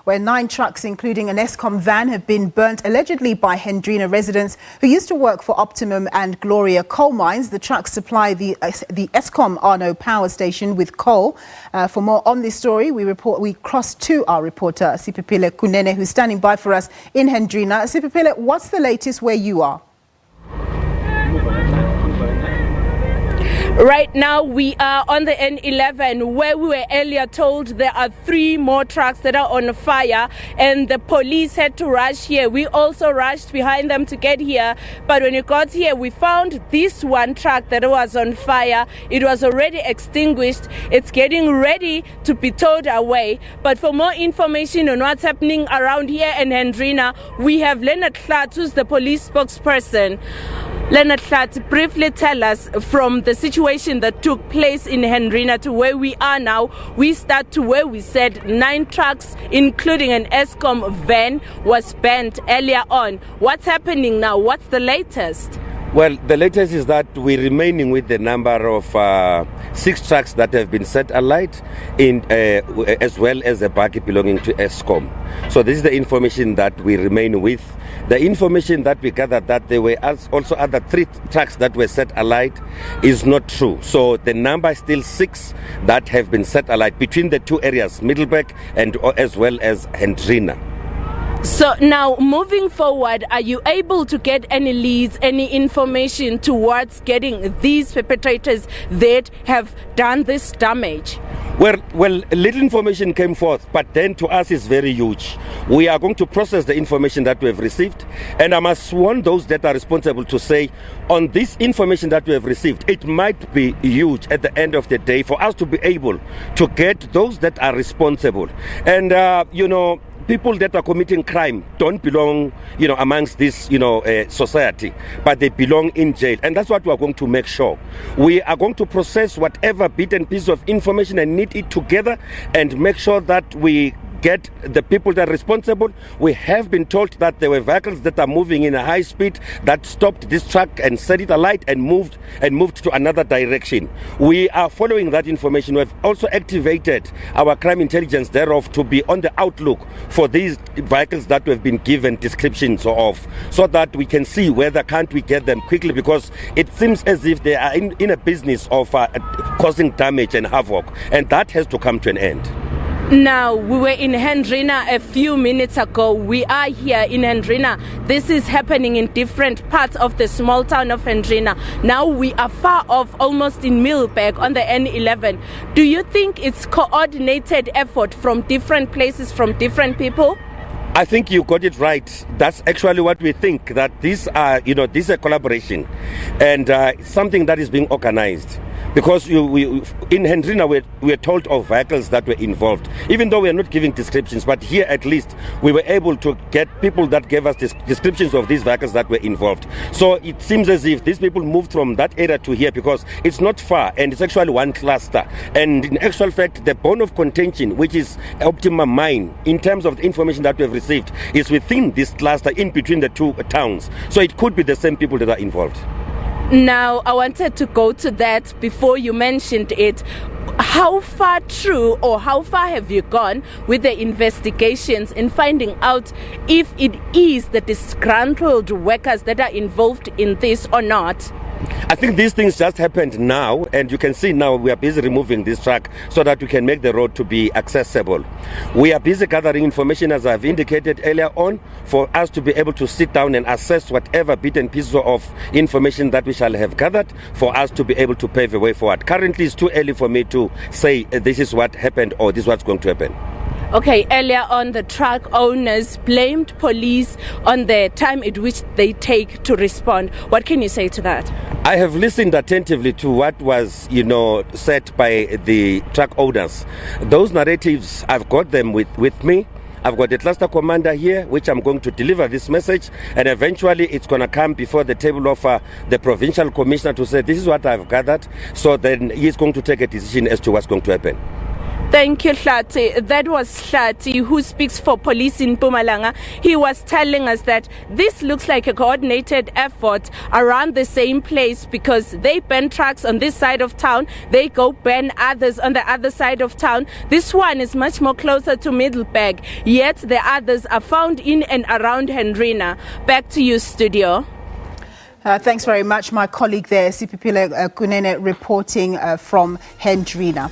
where 9 trucks, including an Eskom van, have been burnt allegedly by Hendrina residents who used to work for Optimum and Gloria coal mines. The trucks supply the Eskom Arnot power station with coal. For more on this story, we cross to our reporter Siphephile Kunene, who's standing by for us in Hendrina. Siphephile, what's the latest where you are? Right now we are on the N11, where we were earlier told there are 3 more trucks that are on fire and the police had to rush here. We also rushed behind them to get here, but when we got here we found this one truck that was on fire. It was already extinguished. It's getting ready to be towed away. But for more information on what's happening around here in Hendrina, we have Leonard Hlatz, who's the police spokesperson. Leonard Hlatz, briefly tell us from the situation that took place in Hendrina to where we are now. We start to where we said 9 trucks, including an Eskom van, was burnt earlier on. What's happening now? What's the latest? Well, the latest is that we're remaining with the number of 6 trucks that have been set alight, as well as a buggy belonging to Eskom. So this is the information that we remain with. The information that we gathered that there were also other 3 trucks that were set alight is not true. So the number is still 6 that have been set alight between the 2 areas, Middleburg and as well as Hendrina. So now, moving forward, are you able to get any leads, any information towards getting these perpetrators that have done this damage? Well, little information came forth, but then to us it's very huge. We are going to process the information that we have received, and I must warn those that are responsible to say, on this information that we have received, it might be huge at the end of the day for us to be able to get those that are responsible. And, people that are committing crime don't belong, amongst this, society, but they belong in jail. And that's what we are going to make sure. We are going to process whatever bit and piece of information and knit it together and make sure that we get the people that are responsible. We have been told that there were vehicles that are moving in a high speed that stopped this truck and set it alight and moved to another direction. We are following that information. We have also activated our crime intelligence thereof to be on the outlook for these vehicles that we have been given descriptions of, so that we can see whether can't we get them quickly, because it seems as if they are in a business of causing damage and havoc, and that has to come to an end. Now, we were in Hendrina a few minutes ago. We are here in Hendrina. This is happening in different parts of the small town of Hendrina. Now we are far off, almost in Middleburg on the N11. Do you think it's coordinated effort from different places, from different people? I think you got it right. That's actually what we think, that this is a collaboration and something that is being organized. Because in Hendrina, we are told of vehicles that were involved, even though we are not giving descriptions. But here, at least, we were able to get people that gave us descriptions of these vehicles that were involved. So it seems as if these people moved from that area to here, because it's not far and it's actually one cluster. And in actual fact, the bone of contention, which is Optimum mine, in terms of the information that we have received, is within this cluster in between the 2 towns. So it could be the same people that are involved. Now, I wanted to go to that before you mentioned it. How far through, or how far have you gone with the investigations in finding out if it is the disgruntled workers that are involved in this or not? I think these things just happened now, and you can see now we are busy removing this truck so that we can make the road to be accessible. We are busy gathering information, as I've indicated earlier on, for us to be able to sit down and assess whatever bit and pieces of information that we shall have gathered for us to be able to pave a way forward. Currently, it's too early for me to say this is what happened or this is what's going to happen. Okay, earlier on, the truck owners blamed police on the time at which they take to respond. What can you say to that? I have listened attentively to what was, said by the truck owners. Those narratives, I've got them with me. I've got a cluster commander here, which I'm going to deliver this message, and eventually it's going to come before the table of the provincial commissioner to say, this is what I've gathered. So then he's going to take a decision as to what's going to happen. Thank you, Hlati. That was Hlati, who speaks for police in Mpumalanga. He was telling us that this looks like a coordinated effort around the same place, because they ban trucks on this side of town, they go ban others on the other side of town. This one is much more closer to Middleburg, yet the others are found in and around Hendrina. Back to you, studio. Thanks very much, my colleague there, Siphephile Kunene, reporting from Hendrina.